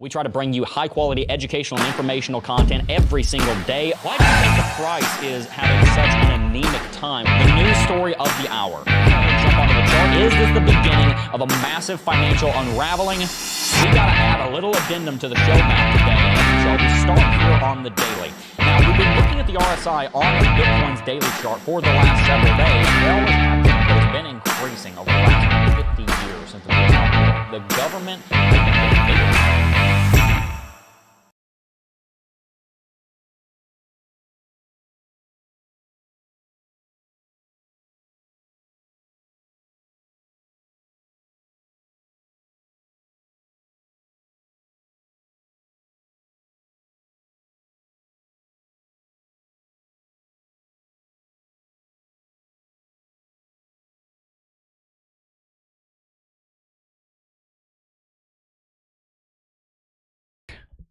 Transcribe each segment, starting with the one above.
We try to bring you high-quality educational and informational content every single day. Why do you think the price is having such an anemic time? The news story of the hour. Jump onto the chart. Is this the beginning of a massive financial unraveling? We got to add a little addendum to the show map today. So we start here on the daily. Now, we've been looking at the RSI on Bitcoin's daily chart for the last several days. It always has been, but it's been increasing over the last 50 years since we've been out here. The government has been getting bigger.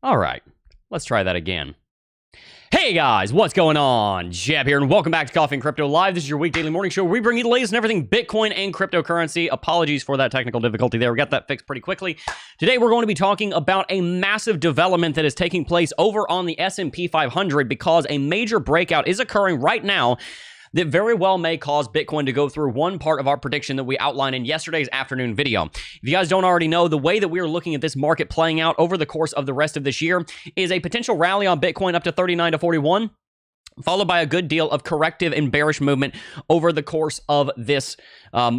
All right, let's try that again. Hey guys, what's going on? Jeb here, and welcome back to Coffee and Crypto Live. This is your weekdaily morning show where we bring you the latest and everything Bitcoin and cryptocurrency. Apologies for that technical difficulty there. We got that fixed pretty quickly. Today, we're going to be talking about a massive development that is taking place over on the S&P 500 because a major breakout is occurring right now that very well may cause Bitcoin to go through one part of our prediction that we outlined in yesterday's afternoon video. If you guys don't already know, the way that we are looking at this market playing out over the course of the rest of this year is a potential rally on Bitcoin up to 39 to 41, followed by a good deal of corrective and bearish movement over the course of this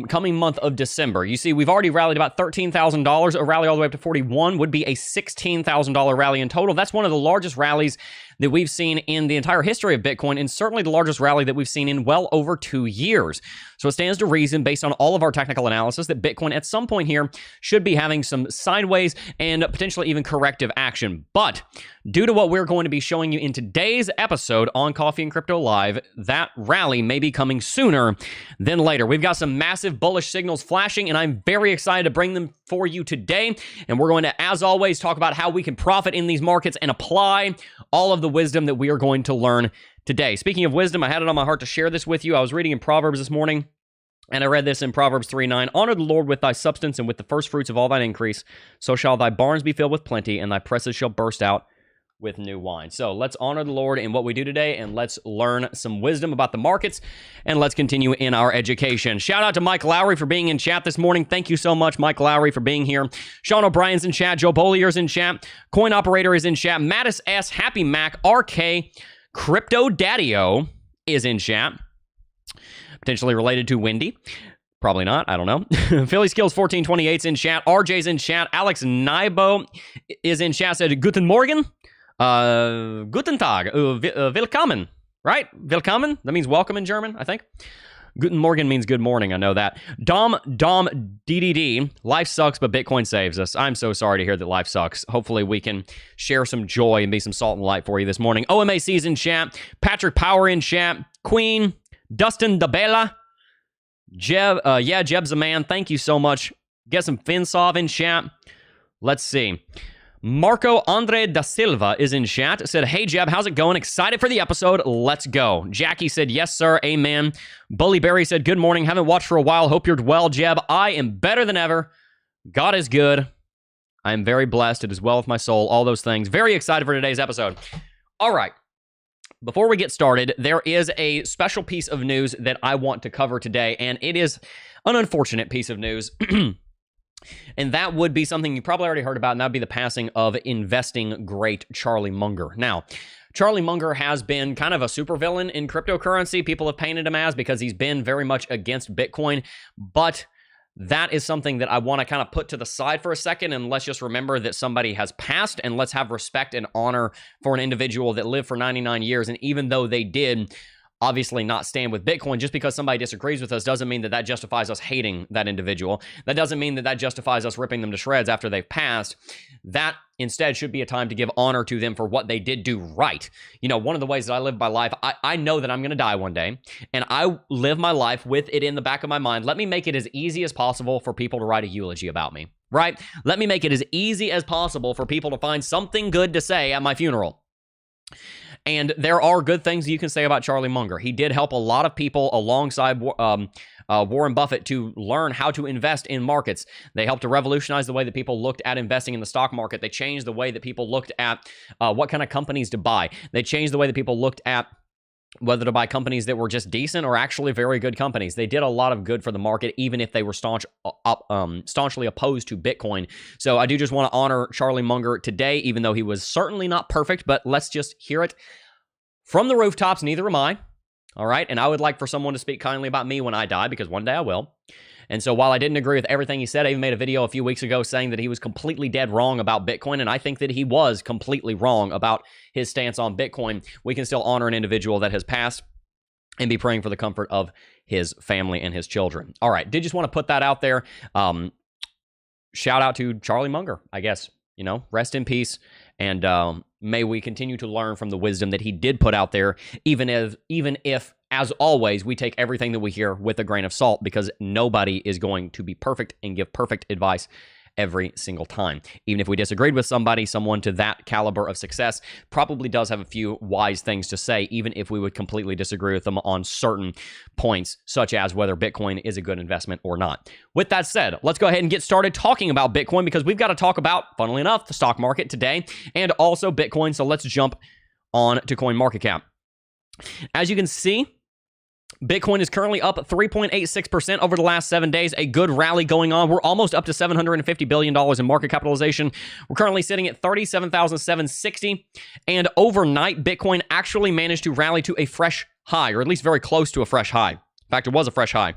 coming month of December. You see, we've already rallied about $13,000. A rally all the way up to 41 would be a $16,000 rally in total. That's one of the largest rallies that we've seen in the entire history of Bitcoin, and certainly the largest rally that we've seen in well over 2 years. So it stands to reason, based on all of our technical analysis, that Bitcoin at some point here should be having some sideways and potentially even corrective action. But due to what we're going to be showing you in today's episode on Coffee and Crypto Live, that rally may be coming sooner than later. We've got some massive bullish signals flashing, and I'm very excited to bring them for you today. And we're going to, as always, talk about how we can profit in these markets and apply all of the wisdom that we are going to learn today. Speaking of wisdom, I had it on my heart to share this with you. I was reading in Proverbs this morning, and I read this in Proverbs 3:9. Honor the Lord with thy substance and with the first fruits of all thine increase. So shall thy barns be filled with plenty, and thy presses shall burst out with new wine. So let's honor the Lord in what we do today, and let's learn some wisdom about the markets, and let's continue in our education. Shout out to Mike Lowry for being in chat this morning. Thank you so much, Mike Lowry, for being here. Sean O'Brien's in chat. Joe Bollier's in chat. Coin Operator is in chat. Mattis S. Happy Mac. RK. Crypto Daddy-O is in chat. Potentially related to Wendy. Probably not. I don't know. Philly Skills 1428's in chat. RJ's in chat. Alex Nybo is in chat. Said, Guten Morgen. Guten Tag, willkommen, right? Willkommen, that means welcome in German, I think. Guten Morgen means good morning, I know that. Dom DDD, life sucks, but Bitcoin saves us. I'm so sorry to hear that life sucks. Hopefully we can share some joy and be some salt and light for you this morning. OMAC's in chat. Patrick Power in chat. Queen, Dustin DeBella. Jeb, Jeb's a man. Thank you so much. Get some Finsov in chat. Let's see. Marco Andre da Silva is in chat. Said, hey, Jeb, how's it going? Excited for the episode. Let's go. Jackie said, yes, sir. Amen. Bully Berry said, good morning. Haven't watched for a while. Hope you're well, Jeb. I am better than ever. God is good. I am very blessed. It is well with my soul. All those things. Very excited for today's episode. All right. Before we get started, there is a special piece of news that I want to cover today, and it is an unfortunate piece of news. And that would be something you probably already heard about, and that would be the passing of investing great Charlie Munger. Now, Charlie Munger has been kind of a supervillain in cryptocurrency. People have painted him as, because he's been very much against Bitcoin. But that is something that I want to kind of put to the side for a second, and let's just remember that somebody has passed, and let's have respect and honor for an individual that lived for 99 years. And even though they did obviously not stand with Bitcoin, just because somebody disagrees with us doesn't mean that that justifies us hating that individual. That doesn't mean that that justifies us ripping them to shreds after they've passed. That instead should be a time to give honor to them for what they did do right. You know, one of the ways that I live my life, I know that I'm going to die one day, and I live my life with it in the back of my mind. Let me make it as easy as possible for people to write a eulogy about me, right? Let me make it as easy as possible for people to find something good to say at my funeral. And there are good things you can say about Charlie Munger. He did help a lot of people alongside Warren Buffett to learn how to invest in markets. They helped to revolutionize the way that people looked at investing in the stock market. They changed the way that people looked at what kind of companies to buy. They changed the way that people looked at whether to buy companies that were just decent or actually very good companies. They did a lot of good for the market, even if they were staunchly opposed to Bitcoin. So I do just want to honor Charlie Munger today, even though he was certainly not perfect, but let's just hear it from the rooftops. Neither am I. All right. And I would like for someone to speak kindly about me when I die, because one day I will. And so while I didn't agree with everything he said, I even made a video a few weeks ago saying that he was completely dead wrong about Bitcoin. And I think that he was completely wrong about his stance on Bitcoin. We can still honor an individual that has passed and be praying for the comfort of his family and his children. All right. Did just want to put that out there. Shout out to Charlie Munger, I guess. You know, rest in peace. And may we continue to learn from the wisdom that he did put out there, even if, as always, we take everything that we hear with a grain of salt, because nobody is going to be perfect and give perfect advice every single time. Even if we disagreed with someone to that caliber of success probably does have a few wise things to say, even if we would completely disagree with them on certain points, such as whether Bitcoin is a good investment or not. With that said, let's go ahead and get started talking about Bitcoin, because we've got to talk about, funnily enough, the stock market today and also Bitcoin. So let's jump on to CoinMarketCap. As you can see, Bitcoin is currently up 3.86% over the last 7 days. A good rally going on. We're almost up to $750 billion in market capitalization. We're currently sitting at $37,760. And overnight, Bitcoin actually managed to rally to a fresh high, or at least very close to a fresh high. In fact, it was a fresh high.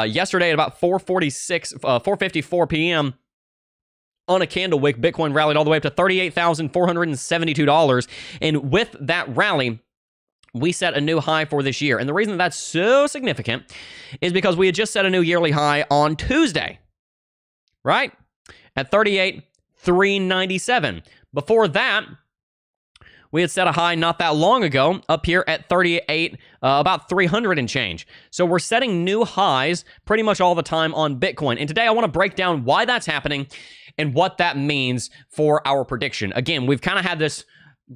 Yesterday at about 4:54 p.m., on a candle wick, Bitcoin rallied all the way up to $38,472. And with that rally, we set a new high for this year. And the reason that's so significant is because we had just set a new yearly high on Tuesday, right? At 38,397. Before that, we had set a high not that long ago up here at 38, about 300 and change. So we're setting new highs pretty much all the time on Bitcoin. And today I want to break down why that's happening and what that means for our prediction. Again, we've kind of had this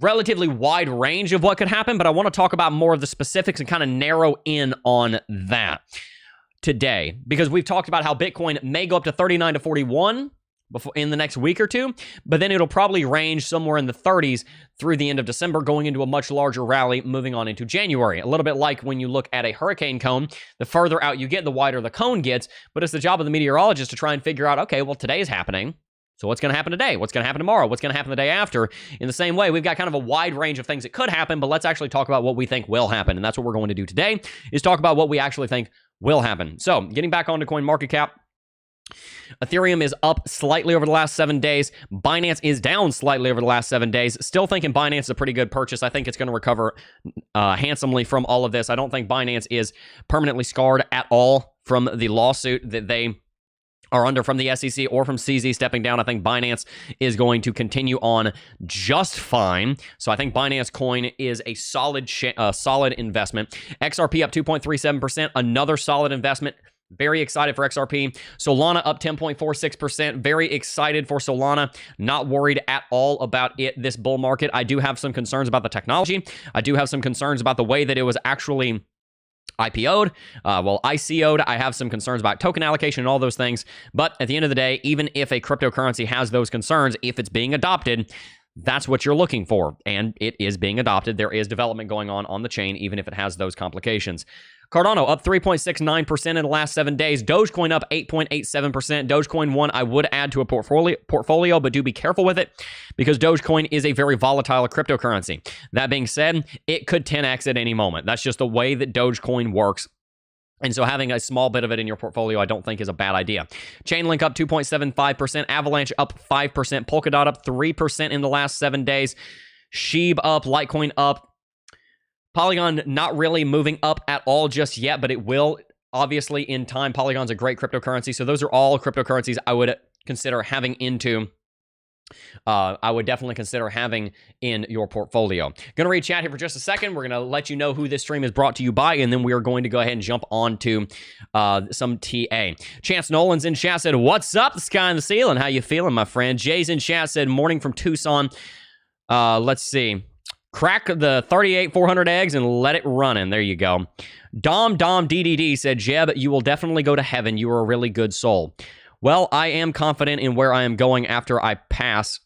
relatively wide range of what could happen, but I want to talk about more of the specifics and kind of narrow in on that today, because we've talked about how Bitcoin may go up to 39 to 41 in the next week or two, but then it'll probably range somewhere in the 30s through the end of December, going into a much larger rally moving on into January. A little bit like when you look at a hurricane cone, the further out you get, the wider the cone gets, but it's the job of the meteorologist to try and figure out, okay, well, today is happening. So what's going to happen today? What's going to happen tomorrow? What's going to happen the day after? In the same way, we've got kind of a wide range of things that could happen, but let's actually talk about what we think will happen. And that's what we're going to do today, is talk about what we actually think will happen. So getting back onto CoinMarketCap, Ethereum is up slightly over the last 7 days. Binance is down slightly over the last 7 days. Still thinking Binance is a pretty good purchase. I think it's going to recover handsomely from all of this. I don't think Binance is permanently scarred at all from the lawsuit that they are under from the SEC or from CZ stepping down. I think Binance is going to continue on just fine. So I think Binance Coin is a solid investment. XRP up 2.37%, another solid investment. Very excited for XRP. Solana up 10.46%. Very excited for Solana. Not worried at all about it this bull market. I do have some concerns about the technology. I do have some concerns about the way that it was actually IPO'd, ICO'd. I have some concerns about token allocation and all those things. But at the end of the day, even if a cryptocurrency has those concerns, if it's being adopted, that's what you're looking for. And it is being adopted. There is development going on the chain, even if it has those complications. Cardano up 3.69% in the last 7 days. Dogecoin up 8.87%. Dogecoin 1 I would add to a portfolio, but do be careful with it, because Dogecoin is a very volatile cryptocurrency. That being said, it could 10x at any moment. That's just the way that Dogecoin works. And so having a small bit of it in your portfolio, I don't think is a bad idea. Chainlink up 2.75%. Avalanche up 5%. Polkadot up 3% in the last 7 days. Sheeb up. Litecoin up. Polygon not really moving up at all just yet, but it will obviously in time. Polygon's a great cryptocurrency. So those are all cryptocurrencies I would consider having into I would definitely consider having in your portfolio. Gonna read chat here for just a second. We're gonna let you know who this stream is brought to you by, and then we are going to go ahead and jump on to some TA. Chance Nolan's in chat said, "What's up, the sky and the ceiling? How you feeling, my friend?" Jay's in chat said, "Morning from Tucson." Let's see. Crack the 38,400 eggs and let it run in. There you go. Dom DDD said, Jeb, you will definitely go to heaven. You are a really good soul. Well, I am confident in where I am going after I pass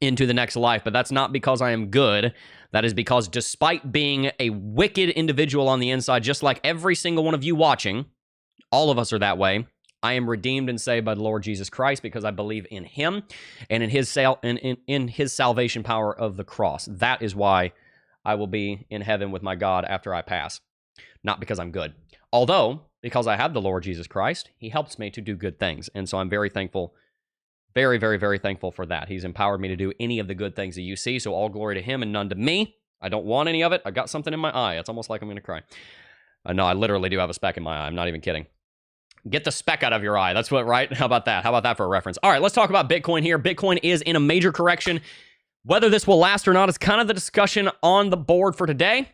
into the next life, but that's not because I am good. That is because despite being a wicked individual on the inside, just like every single one of you watching, all of us are that way, I am redeemed and saved by the Lord Jesus Christ because I believe in him and in his salvation power of the cross. That is why I will be in heaven with my God after I pass. Not because I'm good. Although, because I have the Lord Jesus Christ, he helps me to do good things. And so I'm very thankful, very, very, very thankful for that. He's empowered me to do any of the good things that you see. So all glory to him and none to me. I don't want any of it. I got something in my eye. It's almost like I'm going to cry. No, I literally do have a speck in my eye. I'm not even kidding. Get the speck out of your eye. That's what, right? How about that? How about that for a reference? All right, let's talk about Bitcoin here. Bitcoin is in a major correction. Whether this will last or not is kind of the discussion on the board for today.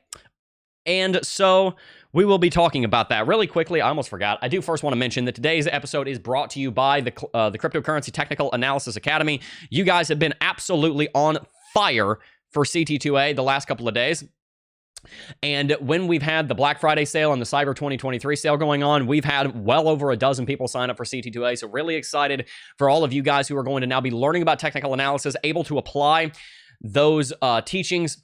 And so we will be talking about that really quickly. I almost forgot. I do first want to mention that today's episode is brought to you by the Cryptocurrency Technical Analysis Academy. You guys have been absolutely on fire for CT2A the last couple of days. And when we've had the Black Friday sale and the Cyber 2023 sale going on, we've had well over a dozen people sign up for CT2A. So really excited for all of you guys who are going to now be learning about technical analysis, able to apply those teachings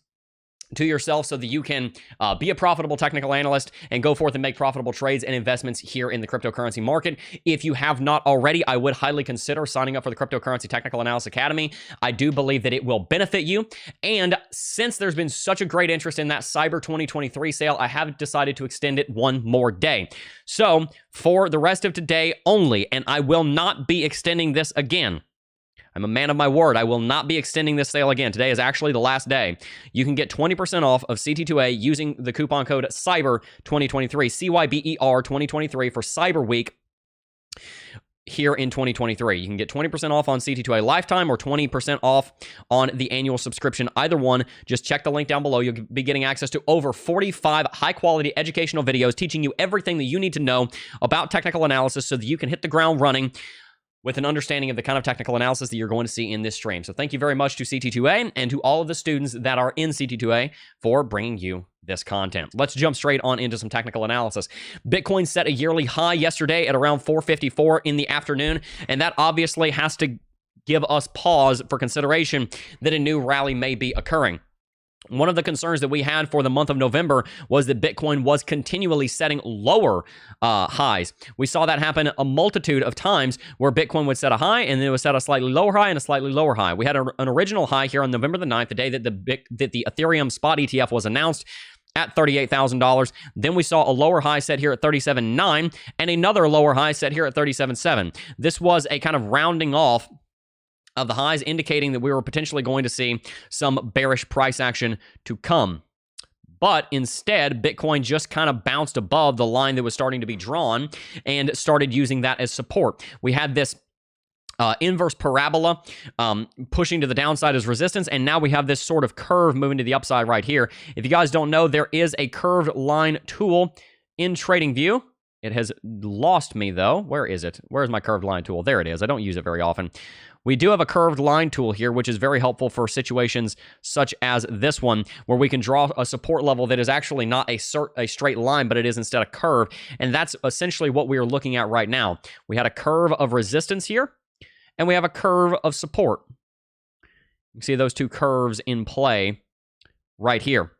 to yourself so that you can be a profitable technical analyst and go forth and make profitable trades and investments here in the cryptocurrency market. If you have not already, I would highly consider signing up for the Cryptocurrency Technical Analysis Academy. I do believe that it will benefit you. And since there's been such a great interest in that Cyber 2023 sale, I have decided to extend it one more day. So for the rest of today only, and I will not be extending this again. I'm a man of my word. I will not be extending this sale again. Today is actually the last day. You can get 20% off of CT2A using the coupon code CYBER2023, CYBER 2023 for Cyber Week here in 2023. You can get 20% off on CT2A Lifetime or 20% off on the annual subscription. Either one, just check the link down below. You'll be getting access to over 45 high-quality educational videos teaching you everything that you need to know about technical analysis so that you can hit the ground running with an understanding of the kind of technical analysis that you're going to see in this stream. So thank you very much to CT2A and to all of the students that are in CT2A for bringing you this content. Let's jump straight on into some technical analysis. Bitcoin set a yearly high yesterday at around 454 in the afternoon, and that obviously has to give us pause for consideration that a new rally may be occurring. One of the concerns that we had for the month of November was that Bitcoin was continually setting lower highs. We saw that happen a multitude of times where Bitcoin would set a high and then it would set a slightly lower high and a slightly lower high. We had an original high here on November the 9th, the day that the Ethereum spot ETF was announced at $38,000. Then we saw a lower high set here at $37,900 and another lower high set here at $37,700. This was a kind of rounding off of the highs, indicating that we were potentially going to see some bearish price action to come. But instead, Bitcoin just kind of bounced above the line that was starting to be drawn and started using that as support. We had this inverse parabola pushing to the downside as resistance, and now we have this sort of curve moving to the upside right here. If you guys don't know, there is a curved line tool in TradingView. It has lost me, though. Where is it? Where's my curved line tool? There it is. I don't use it very often. We do have a curved line tool here, which is very helpful for situations such as this one, where we can draw a support level that is actually not a straight line, but it is instead a curve. And that's essentially what we are looking at right now. We had a curve of resistance here, and we have a curve of support. You can see those two curves in play right here.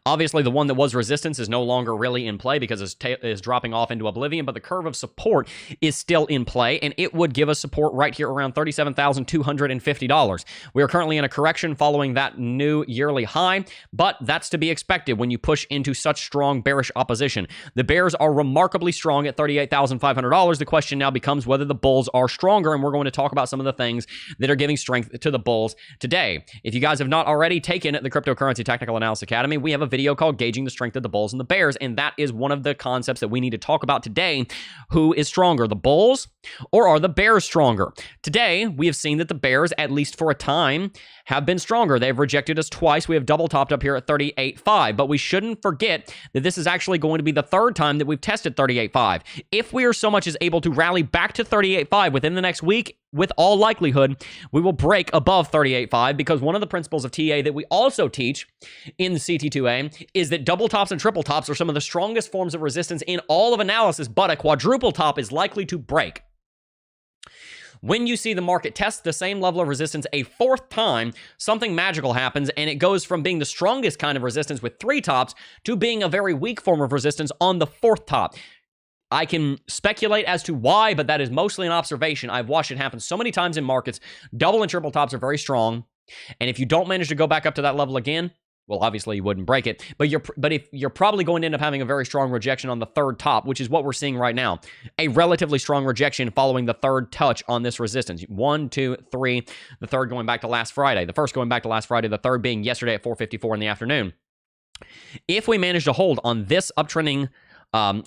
Obviously, the one that was resistance is no longer really in play because it's dropping off into oblivion, but the curve of support is still in play, and it would give us support right here around $37,250. We are currently in a correction following that new yearly high, but that's to be expected when you push into such strong bearish opposition. The bears are remarkably strong at $38,500. The question now becomes whether the bulls are stronger, and we're going to talk about some of the things that are giving strength to the bulls today. If you guys have not already taken the Cryptocurrency Technical Analysis Academy, we have a video called Gauging the Strength of the Bulls and the Bears, and that is one of the concepts that we need to talk about today. Who is stronger, the bulls or are the bears stronger? Today, we have seen that the bears, at least for a time, have been stronger. They've rejected us twice. We have double topped up here at 38.5, but we shouldn't forget that this is actually going to be the third time that we've tested 38.5. If we are so much as able to rally back to 38.5 within the next week, with all likelihood, we will break above 38.5 because one of the principles of TA that we also teach in the CT2A is that double tops and triple tops are some of the strongest forms of resistance in all of analysis, but a quadruple top is likely to break. When you see the market test the same level of resistance a fourth time, something magical happens, and it goes from being the strongest kind of resistance with 3 tops to being a very weak form of resistance on the 4th top. I can speculate as to why, but that is mostly an observation. I've watched it happen so many times in markets. Double and triple tops are very strong, and if you don't manage to go back up to that level again, well, obviously you wouldn't break it, but if you're probably going to end up having a very strong rejection on the 3rd top, which is what we're seeing right now. A relatively strong rejection following the 3rd touch on this resistance. 1, 2, 3, the 3rd going back to last Friday, the 1st going back to last Friday, the 3rd being yesterday at 4:54 in the afternoon. If we manage to hold on this uptrending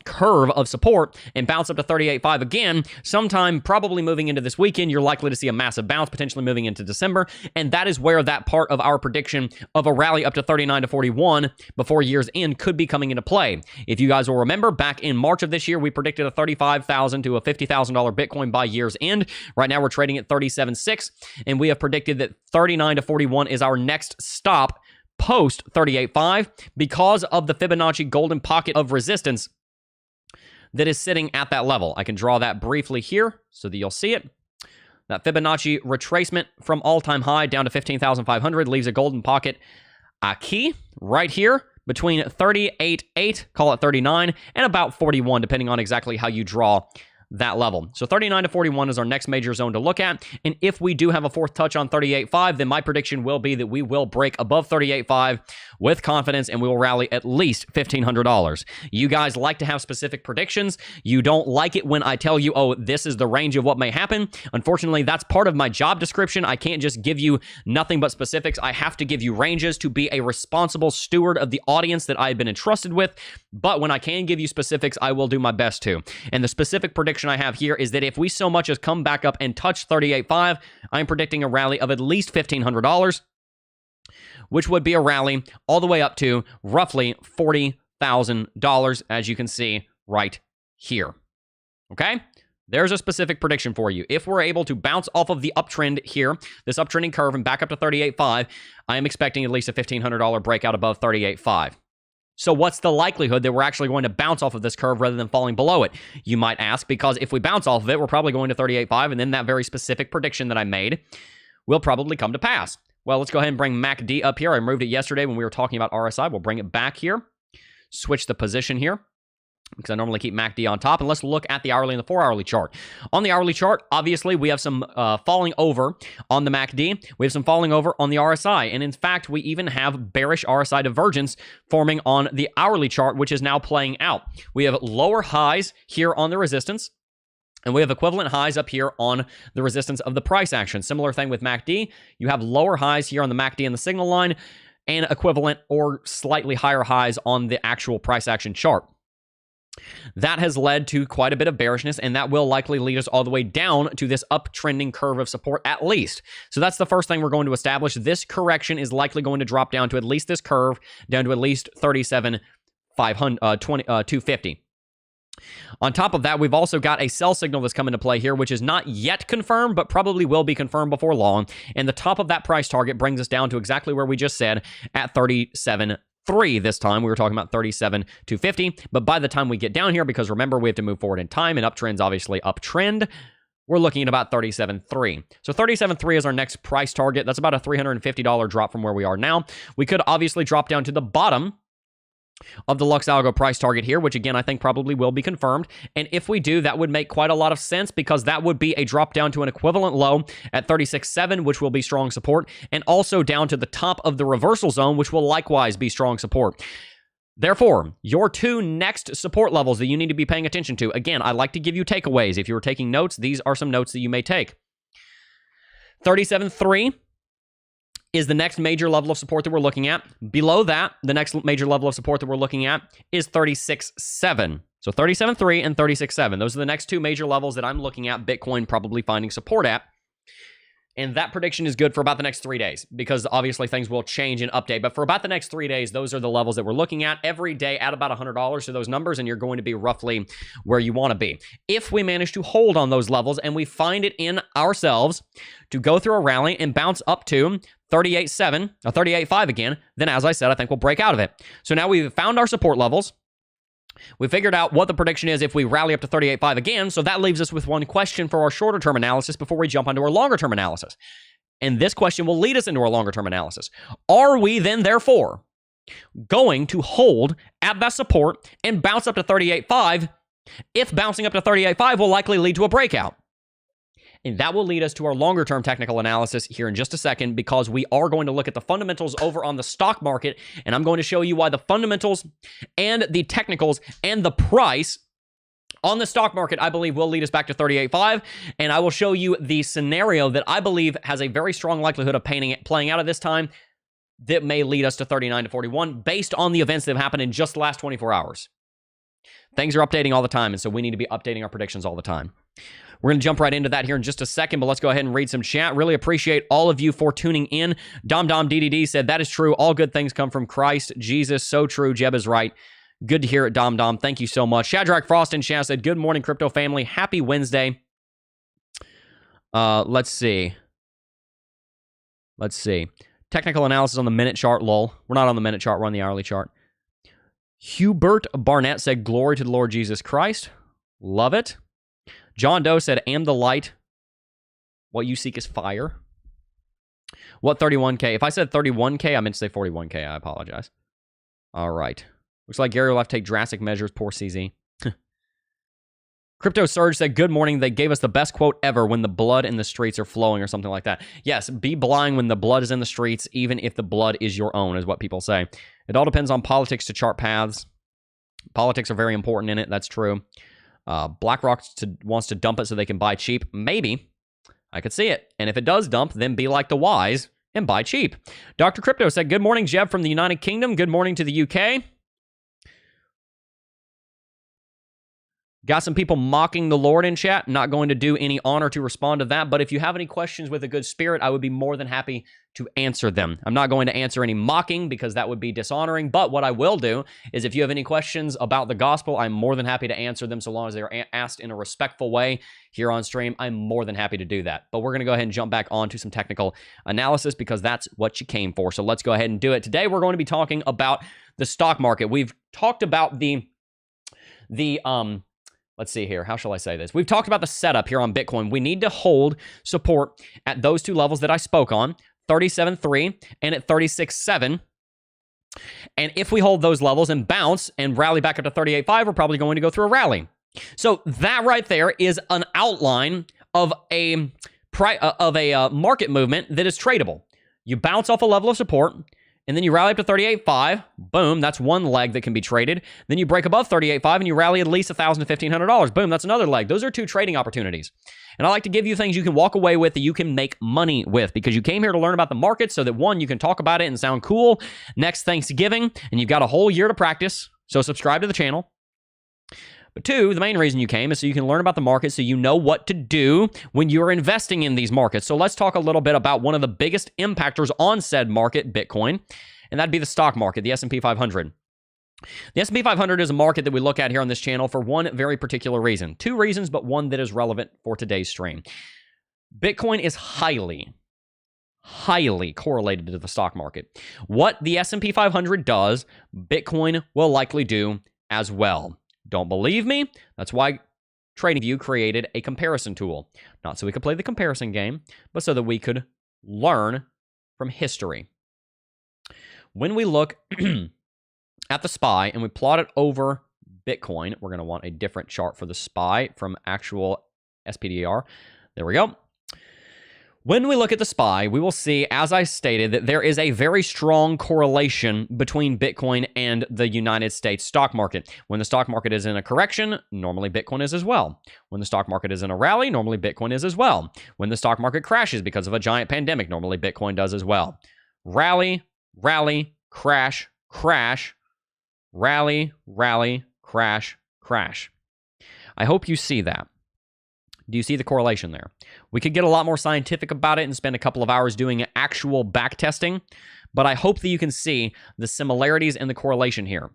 curve of support and bounce up to 38.5 again, sometime probably moving into this weekend, you're likely to see a massive bounce, potentially moving into December, and that is where that part of our prediction of a rally up to 39 to 41 before year's end could be coming into play. If you guys will remember, back in March of this year, we predicted a $35,000 to a $50,000 Bitcoin by year's end. Right now, we're trading at 37.6, and we have predicted that 39 to 41 is our next stop post 38.5 because of the Fibonacci golden pocket of resistance that is sitting at that level. I can draw that briefly here so that you'll see it. That Fibonacci retracement from all-time high down to 15,500 leaves a golden pocket, a key right here between 38.8, call it 39, and about 41, depending on exactly how you draw that level. So 39 to 41 is our next major zone to look at. And if we do have a 4th touch on 38.5, then my prediction will be that we will break above 38.5 with confidence and we will rally at least $1,500. You guys like to have specific predictions. You don't like it when I tell you, oh, this is the range of what may happen. Unfortunately, that's part of my job description. I can't just give you nothing but specifics. I have to give you ranges to be a responsible steward of the audience that I've been entrusted with. But when I can give you specifics, I will do my best to. And the specific prediction I have here is that if we so much as come back up and touch 38.5, I'm predicting a rally of at least $1,500, which would be a rally all the way up to roughly $40,000, as you can see right here. Okay? There's a specific prediction for you. If we're able to bounce off of the uptrend here, this uptrending curve, and back up to 38.5, I am expecting at least a $1,500 breakout above 38.5. So what's the likelihood that we're actually going to bounce off of this curve rather than falling below it? You might ask, because if we bounce off of it, we're probably going to 38.5, and then that very specific prediction that I made will probably come to pass. Well, let's go ahead and bring MACD up here. I removed it yesterday when we were talking about RSI. We'll bring it back here. Switch the position here, because I normally keep MACD on top. And let's look at the hourly and the 4-hourly chart. On the hourly chart, obviously, we have some falling over on the MACD. We have some falling over on the RSI. And in fact, we even have bearish RSI divergence forming on the hourly chart, which is now playing out. We have lower highs here on the resistance, and we have equivalent highs up here on the resistance of the price action. Similar thing with MACD. You have lower highs here on the MACD and the signal line, and equivalent or slightly higher highs on the actual price action chart. That has led to quite a bit of bearishness, and that will likely lead us all the way down to this uptrending curve of support at least. So that's the first thing we're going to establish. This correction is likely going to drop down to at least this curve, down to at least 250. On top of that, we've also got a sell signal that's come into play here, which is not yet confirmed, but probably will be confirmed before long. And the top of that price target brings us down to exactly where we just said at 37.3 this time. We were talking about 37.250, but by the time we get down here, because remember, we have to move forward in time, and uptrend's obviously uptrend, we're looking at about 37.3. So 37.3 is our next price target. That's about a $350 drop from where we are now. We could obviously drop down to the bottom of the Lux Algo price target here, which again, I think probably will be confirmed. And if we do, that would make quite a lot of sense, because that would be a drop down to an equivalent low at 36.7, which will be strong support, and also down to the top of the reversal zone, which will likewise be strong support. Therefore, your two next support levels that you need to be paying attention to. Again, I like to give you takeaways. If you were taking notes, these are some notes that you may take. 37.3 is the next major level of support that we're looking at. Below that, the next major level of support that we're looking at is 36.7. So 37.3 and 36.7. Those are the next two major levels that I'm looking at Bitcoin probably finding support at. And that prediction is good for about the next 3 days because obviously things will change and update. But for about the next 3 days, those are the levels that we're looking at every day. Add about $100 to those numbers and you're going to be roughly where you want to be. If we manage to hold on those levels and we find it in ourselves to go through a rally and bounce up to 38.7 or 38.5 again, then as I said, I think we'll break out of it. So now we've found our support levels. We figured out what the prediction is if we rally up to 38.5 again, so that leaves us with one question for our shorter term analysis before we jump onto our longer term analysis. And this question will lead us into our longer term analysis. Are we then, therefore, going to hold at that support and bounce up to 38.5 if bouncing up to 38.5 will likely lead to a breakout? And that will lead us to our longer term technical analysis here in just a second, because we are going to look at the fundamentals over on the stock market. And I'm going to show you why the fundamentals and the technicals and the price on the stock market, I believe, will lead us back to 38.5. And I will show you the scenario that I believe has a very strong likelihood of playing out at this time that may lead us to 39 to 41 based on the events that have happened in just the last 24 hours. Things are updating all the time, and so we need to be updating our predictions all the time. We're going to jump right into that here in just a second, but let's go ahead and read some chat. Really appreciate all of you for tuning in. DomDomDDD said, that is true. All good things come from Christ Jesus. So true. Jeb is right. Good to hear it, Dom. Thank you so much. Shadrach Frost in chat said, good morning, crypto family. Happy Wednesday. Let's see. Technical analysis on the minute chart, lol. We're not on the minute chart. We're on the hourly chart. Hubert Barnett said, glory to the Lord Jesus Christ. Love it. John Doe said, am the light. What you seek is fire. What 31K? If I said 31K, I meant to say 41K. I apologize. All right. Looks like Gary will have to take drastic measures. Poor CZ. Crypto Surge said, good morning. They gave us the best quote ever, when the blood in the streets are flowing, or something like that. Yes, be blind when the blood is in the streets, even if the blood is your own, is what people say. It all depends on politics to chart paths. Politics are very important in it. That's true. BlackRock wants to dump it so they can buy cheap. Maybe. I could see it. And if it does dump, then be like the wise and buy cheap. Dr. Crypto said, good morning, Jeb from the United Kingdom. Good morning to the UK. Got some people mocking the Lord in chat. Not going to do any honor to respond to that. But if you have any questions with a good spirit, I would be more than happy to answer them. I'm not going to answer any mocking because that would be dishonoring. But what I will do is, if you have any questions about the gospel, I'm more than happy to answer them, so long as they're asked in a respectful way here on stream. I'm more than happy to do that. But we're going to go ahead and jump back onto some technical analysis because that's what you came for. So let's go ahead and do it. Today, we're going to be talking about the stock market. We've talked about let's see here. How shall I say this? We've talked about the setup here on Bitcoin. We need to hold support at those two levels that I spoke on, 37.3 and at 36.7. And if we hold those levels and bounce and rally back up to 38.5, we're probably going to go through a rally. So that right there is an outline of a market movement that is tradable. You bounce off a level of support, and then you rally up to 38.5. Boom, that's one leg that can be traded. Then you break above 38.5 and you rally at least $1,000 to $1,500. Boom, that's another leg. Those are two trading opportunities. And I like to give you things you can walk away with that you can make money with, because you came here to learn about the market so that, one, you can talk about it and sound cool next Thanksgiving, and you've got a whole year to practice. So subscribe to the channel. But two, the main reason you came is so you can learn about the market, so you know what to do when you're investing in these markets. So let's talk a little bit about one of the biggest impactors on said market, Bitcoin, and that'd be the stock market, the S&P 500. The S&P 500 is a market that we look at here on this channel for one very particular reason. Two reasons, but one that is relevant for today's stream. Bitcoin is highly correlated to the stock market. What the S&P 500 does, Bitcoin will likely do as well. Don't believe me? That's why TradingView created a comparison tool. Not so we could play the comparison game, but so that we could learn from history. When we look at the SPY and we plot it over Bitcoin, we're going to want a different chart for the SPY from actual SPDR. There we go. When we look at the SPY, we will see, as I stated, that there is a very strong correlation between Bitcoin and the United States stock market. When the stock market is in a correction, normally Bitcoin is as well. When the stock market is in a rally, normally Bitcoin is as well. When the stock market crashes because of a giant pandemic, normally Bitcoin does as well. Rally, rally, crash, crash, rally, rally, crash, crash. I hope you see that. Do you see the correlation there? We could get a lot more scientific about it and spend a couple of hours doing actual back testing, but I hope that you can see the similarities and the correlation here.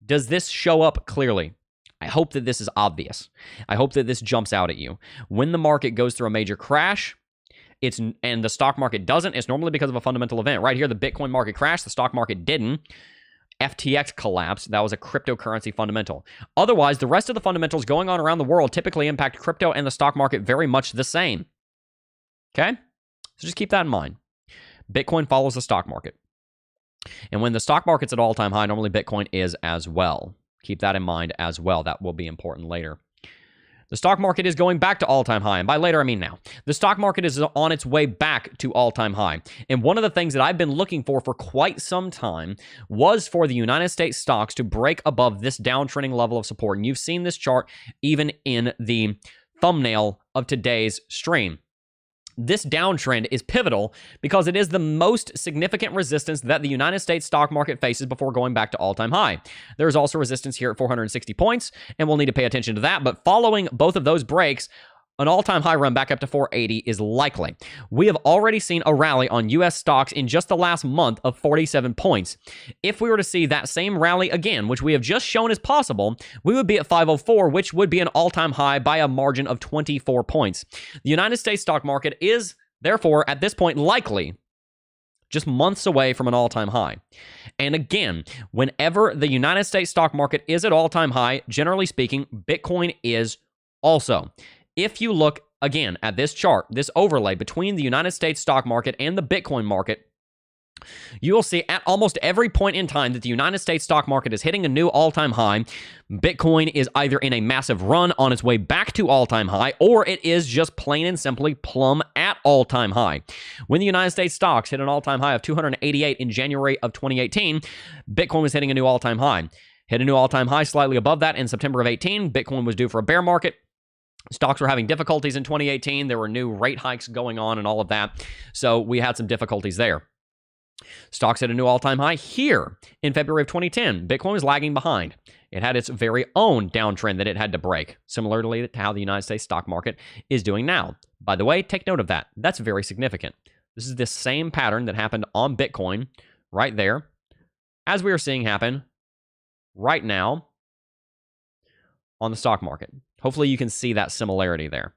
Does this show up clearly? I hope that this is obvious. I hope that this jumps out at you. When the market goes through a major crash, and the stock market doesn't, it's normally because of a fundamental event. Right here, the Bitcoin market crashed, the stock market didn't. FTX collapsed. That was a cryptocurrency fundamental. Otherwise, the rest of the fundamentals going on around the world typically impact crypto and the stock market very much the same. Okay? So just keep that in mind. Bitcoin follows the stock market. And when the stock market's at all-time high, normally Bitcoin is as well. Keep that in mind as well. That will be important later. The stock market is going back to all-time high. And by later, I mean now. The stock market is on its way back to all-time high. And one of the things that I've been looking for quite some time was for the United States stocks to break above this downtrending level of support. And you've seen this chart even in the thumbnail of today's stream. This downtrend is pivotal because it is the most significant resistance that the United States stock market faces before going back to all-time high. There is also resistance here at 460 points, and we'll need to pay attention to that. But following both of those breaks, an all-time high run back up to 480 is likely. We have already seen a rally on U.S. stocks in just the last month of 47 points. If we were to see that same rally again, which we have just shown is possible, we would be at 504, which would be an all-time high by a margin of 24 points. The United States stock market is, therefore, at this point, likely just months away from an all-time high. And again, whenever the United States stock market is at all-time high, generally speaking, Bitcoin is also. If you look, again, at this chart, this overlay between the United States stock market and the Bitcoin market, you will see at almost every point in time that the United States stock market is hitting a new all-time high, Bitcoin is either in a massive run on its way back to all-time high, or it is just plain and simply plumb at all-time high. When the United States stocks hit an all-time high of 288 in January of 2018, Bitcoin was hitting a new all-time high. Hit a new all-time high slightly above that in September of 18. Bitcoin was due for a bear market. Stocks were having difficulties in 2018. There were new rate hikes going on and all of that. So we had some difficulties there. Stocks hit a new all-time high here in February of 2010. Bitcoin was lagging behind. It had its very own downtrend that it had to break, similarly to how the United States stock market is doing now. By the way, take note of that. That's very significant. This is the same pattern that happened on Bitcoin right there, as we are seeing happen right now on the stock market. Hopefully you can see that similarity there.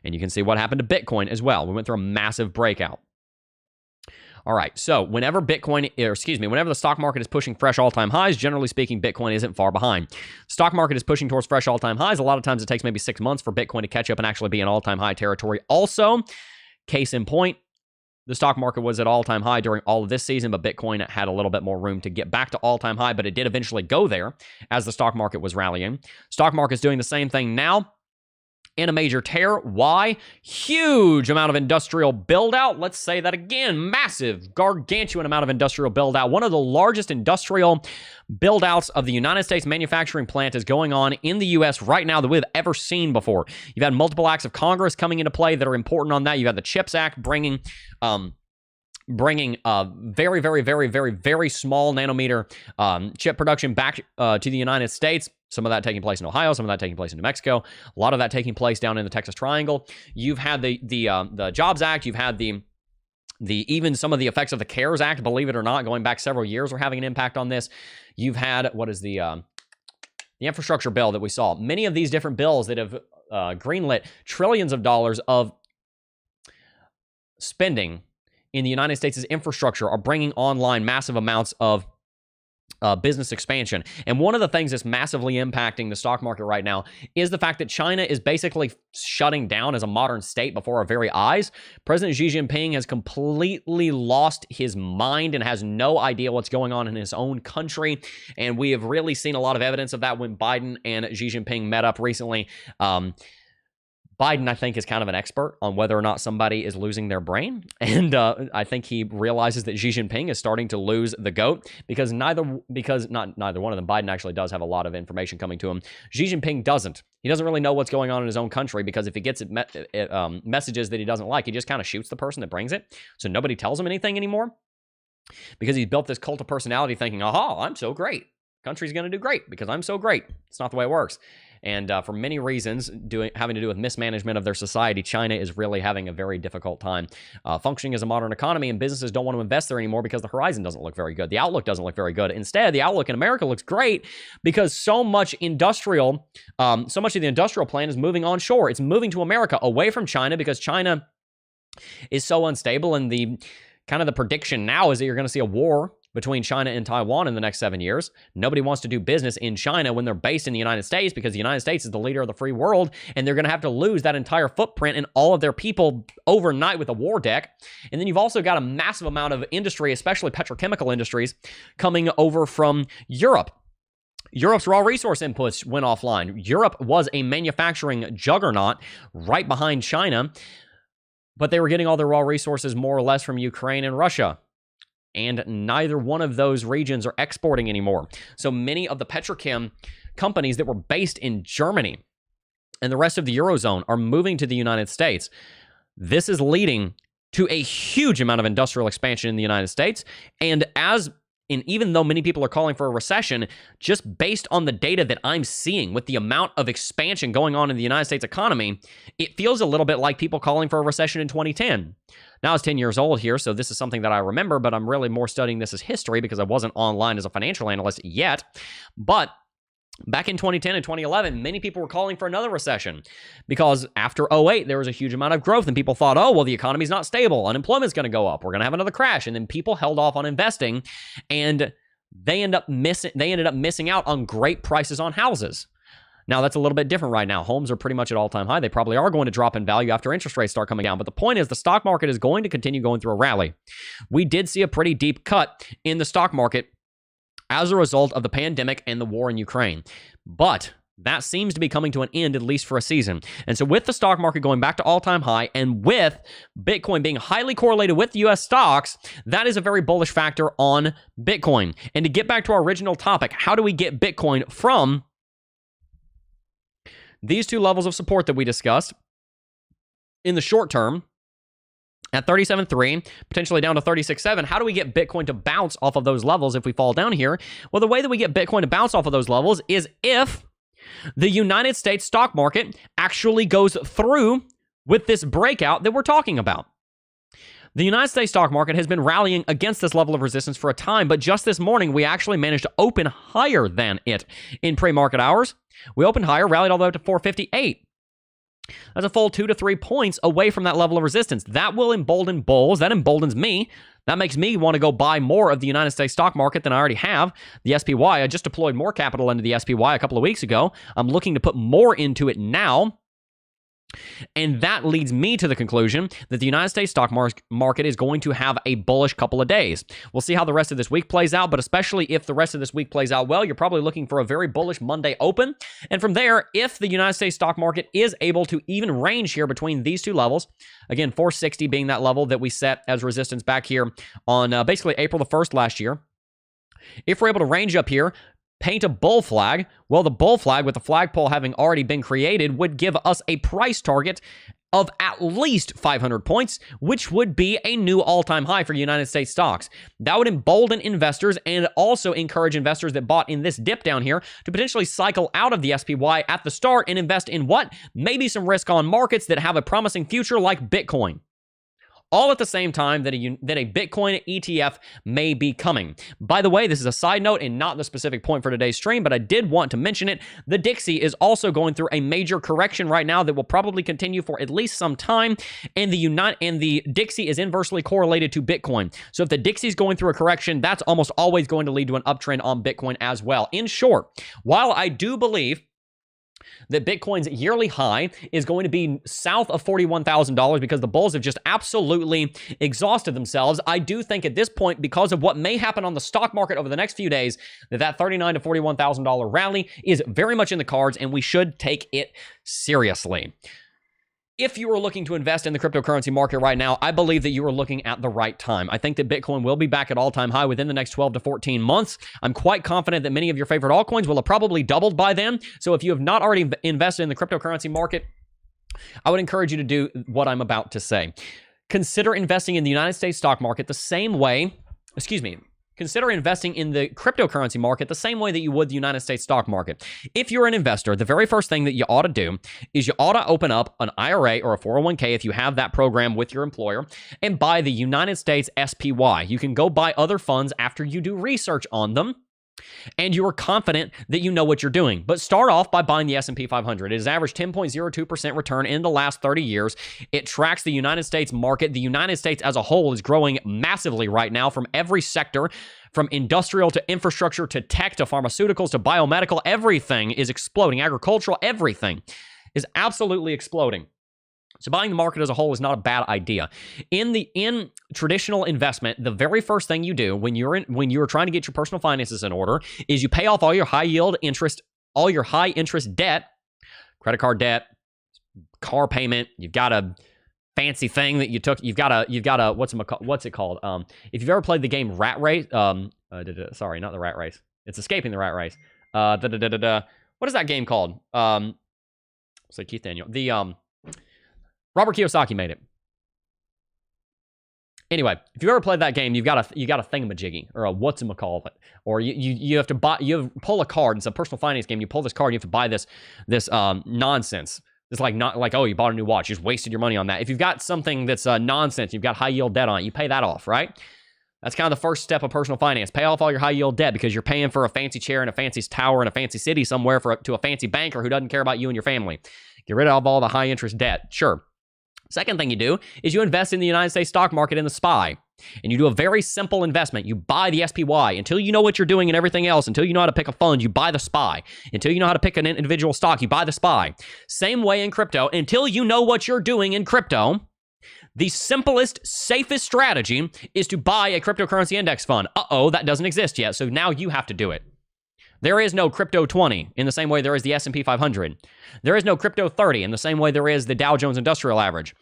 And you can see what happened to Bitcoin as well. We went through a massive breakout. All right, so whenever the stock market is pushing fresh all-time highs, generally speaking, Bitcoin isn't far behind. Stock market is pushing towards fresh all-time highs. A lot of times it takes maybe 6 months for Bitcoin to catch up and actually be in all-time high territory. Also, case in point, the stock market was at all-time high during all of this season, but Bitcoin had a little bit more room to get back to all-time high, but it did eventually go there as the stock market was rallying. Stock market's doing the same thing now in a major tear. Why? Huge amount of industrial build-out. Let's say that again. Massive, gargantuan amount of industrial build-out. One of the largest industrial build-outs of the United States manufacturing plant is going on in the U.S. right now that we've ever seen before. You've had multiple acts of Congress coming into play that are important on that. You've had the CHIPS Act bringing very, very, very, very, very small nanometer chip production back to the United States. Some of that taking place in Ohio, some of that taking place in New Mexico, a lot of that taking place down in the Texas Triangle. You've had the Jobs Act. You've had the even some of the effects of the CARES Act, believe it or not, going back several years, are having an impact on this. You've had the infrastructure bill that we saw. Many of these different bills that have greenlit trillions of dollars of spending in the United States' infrastructure are bringing online massive amounts of business expansion. And one of the things that's massively impacting the stock market right now is the fact that China is basically shutting down as a modern state before our very eyes. President Xi Jinping has completely lost his mind and has no idea what's going on in his own country. And we have really seen a lot of evidence of that when Biden and Xi Jinping met up recently. Biden, I think, is kind of an expert on whether or not somebody is losing their brain. And I think he realizes that Xi Jinping is starting to lose the goat because neither one of them, Biden actually does have a lot of information coming to him. Xi Jinping doesn't. He doesn't really know what's going on in his own country because if he gets messages that he doesn't like, he just kind of shoots the person that brings it. So nobody tells him anything anymore because he's built this cult of personality thinking, aha, I'm so great. Country's going to do great because I'm so great. It's not the way it works. And for many reasons, having to do with mismanagement of their society, China is really having a very difficult time functioning as a modern economy, and businesses don't want to invest there anymore because the horizon doesn't look very good. The outlook doesn't look very good. Instead, the outlook in America looks great because so much of the industrial plan is moving onshore. It's moving to America away from China because China is so unstable, and the prediction now is that you're going to see a war between China and Taiwan in the next 7 years. Nobody wants to do business in China when they're based in the United States because the United States is the leader of the free world, and they're going to have to lose that entire footprint and all of their people overnight with a war deck. And then you've also got a massive amount of industry, especially petrochemical industries, coming over from Europe. Europe's raw resource inputs went offline. Europe was a manufacturing juggernaut right behind China, but they were getting all their raw resources more or less from Ukraine and Russia. And neither one of those regions are exporting anymore. So many of the petrochem companies that were based in Germany and the rest of the Eurozone are moving to the United States. This is leading to a huge amount of industrial expansion in the United States. And even though many people are calling for a recession, just based on the data that I'm seeing with the amount of expansion going on in the United States economy, it feels a little bit like people calling for a recession in 2010. Now, I was 10 years old here, so this is something that I remember, but I'm really more studying this as history because I wasn't online as a financial analyst yet. But back in 2010 and 2011, many people were calling for another recession because after 2008, there was a huge amount of growth, and people thought, oh, well, the economy's not stable. Unemployment's going to go up. We're going to have another crash. And then people held off on investing, and they ended up missing out on great prices on houses. Now, that's a little bit different right now. Homes are pretty much at all-time high. They probably are going to drop in value after interest rates start coming down. But the point is the stock market is going to continue going through a rally. We did see a pretty deep cut in the stock market as a result of the pandemic and the war in Ukraine. But that seems to be coming to an end, at least for a season. And so with the stock market going back to all-time high and with Bitcoin being highly correlated with U.S. stocks, that is a very bullish factor on Bitcoin. And to get back to our original topic, how do we get Bitcoin from these two levels of support that we discussed in the short term at 37.3, potentially down to 36.7, how do we get Bitcoin to bounce off of those levels if we fall down here? Well, the way that we get Bitcoin to bounce off of those levels is if the United States stock market actually goes through with this breakout that we're talking about. The United States stock market has been rallying against this level of resistance for a time, but just this morning, we actually managed to open higher than it in pre-market hours. We opened higher, rallied all the way up to 458. That's a full 2 to 3 points away from that level of resistance. That will embolden bulls. That emboldens me. That makes me want to go buy more of the United States stock market than I already have. The SPY, I just deployed more capital into the SPY a couple of weeks ago. I'm looking to put more into it now. And that leads me to the conclusion that the United States stock market is going to have a bullish couple of days. We'll see how the rest of this week plays out, but especially if the rest of this week plays out well, you're probably looking for a very bullish Monday open. And from there, if the United States stock market is able to even range here between these two levels, again, 460 being that level that we set as resistance back here on basically April the 1st last year. If we're able to range up here, paint a bull flag, well, the bull flag with the flagpole having already been created would give us a price target of at least 500 points, which would be a new all-time high for United States stocks. That would embolden investors and also encourage investors that bought in this dip down here to potentially cycle out of the SPY at the start and invest in what? Maybe some risk on markets that have a promising future like Bitcoin. All at the same time that a Bitcoin ETF may be coming. By the way, this is a side note and not the specific point for today's stream, but I did want to mention it. The Dixie is also going through a major correction right now that will probably continue for at least some time, and the Dixie is inversely correlated to Bitcoin. So if the Dixie is going through a correction, that's almost always going to lead to an uptrend on Bitcoin as well. In short, while I do believe that Bitcoin's yearly high is going to be south of $41,000 because the bulls have just absolutely exhausted themselves, I do think at this point, because of what may happen on the stock market over the next few days, that $39,000 to $41,000 rally is very much in the cards, and we should take it seriously. If you are looking to invest in the cryptocurrency market right now, I believe that you are looking at the right time. I think that Bitcoin will be back at all-time high within the next 12 to 14 months. I'm quite confident that many of your favorite altcoins will have probably doubled by then. So if you have not already invested in the cryptocurrency market, I would encourage you to do what I'm about to say. Consider investing in the United States stock market the same way, consider investing in the cryptocurrency market the same way that you would the United States stock market. If you're an investor, the very first thing that you ought to do is you ought to open up an IRA or a 401k if you have that program with your employer and buy the United States SPY. You can go buy other funds after you do research on them and you are confident that you know what you're doing. But start off by buying the S&P 500. It has averaged 10.02% return in the last 30 years. It tracks the United States market. The United States as a whole is growing massively right now from every sector, from industrial to infrastructure to tech to pharmaceuticals to biomedical. Everything is exploding. Agricultural, everything is absolutely exploding. So buying the market as a whole is not a bad idea. In traditional investment, the very first thing you do when you're trying to get your personal finances in order is you pay off all your high interest debt, credit card debt, car payment. You've got a fancy thing that you took. You've got a what's it called? If you've ever played the game Rat Race, sorry, not the Rat Race. It's Escaping the Rat Race. What is that game called? It's like Keith Daniel. Robert Kiyosaki made it. Anyway, if you've ever played that game, you got a thingamajiggy or a whatchamacallit, or you have to pull a card. It's a personal finance game. You pull this card, you have to buy this nonsense. It's not like, oh, you bought a new watch, you just wasted your money on that. If you've got something that's nonsense, you've got high yield debt on it, you pay that off, right? That's kind of the first step of personal finance. Pay off all your high yield debt because you're paying for a fancy chair in a fancy tower in a fancy city somewhere to a fancy banker who doesn't care about you and your family. Get rid of all the high interest debt. Sure. Second thing you do is you invest in the United States stock market in the SPY. And you do a very simple investment. You buy the SPY. Until you know what you're doing and everything else, until you know how to pick a fund, you buy the SPY. Until you know how to pick an individual stock, you buy the SPY. Same way in crypto. Until you know what you're doing in crypto, the simplest, safest strategy is to buy a cryptocurrency index fund. That doesn't exist yet. So now you have to do it. There is no crypto 20 in the same way there is the S&P 500. There is no crypto 30 in the same way there is the Dow Jones Industrial Average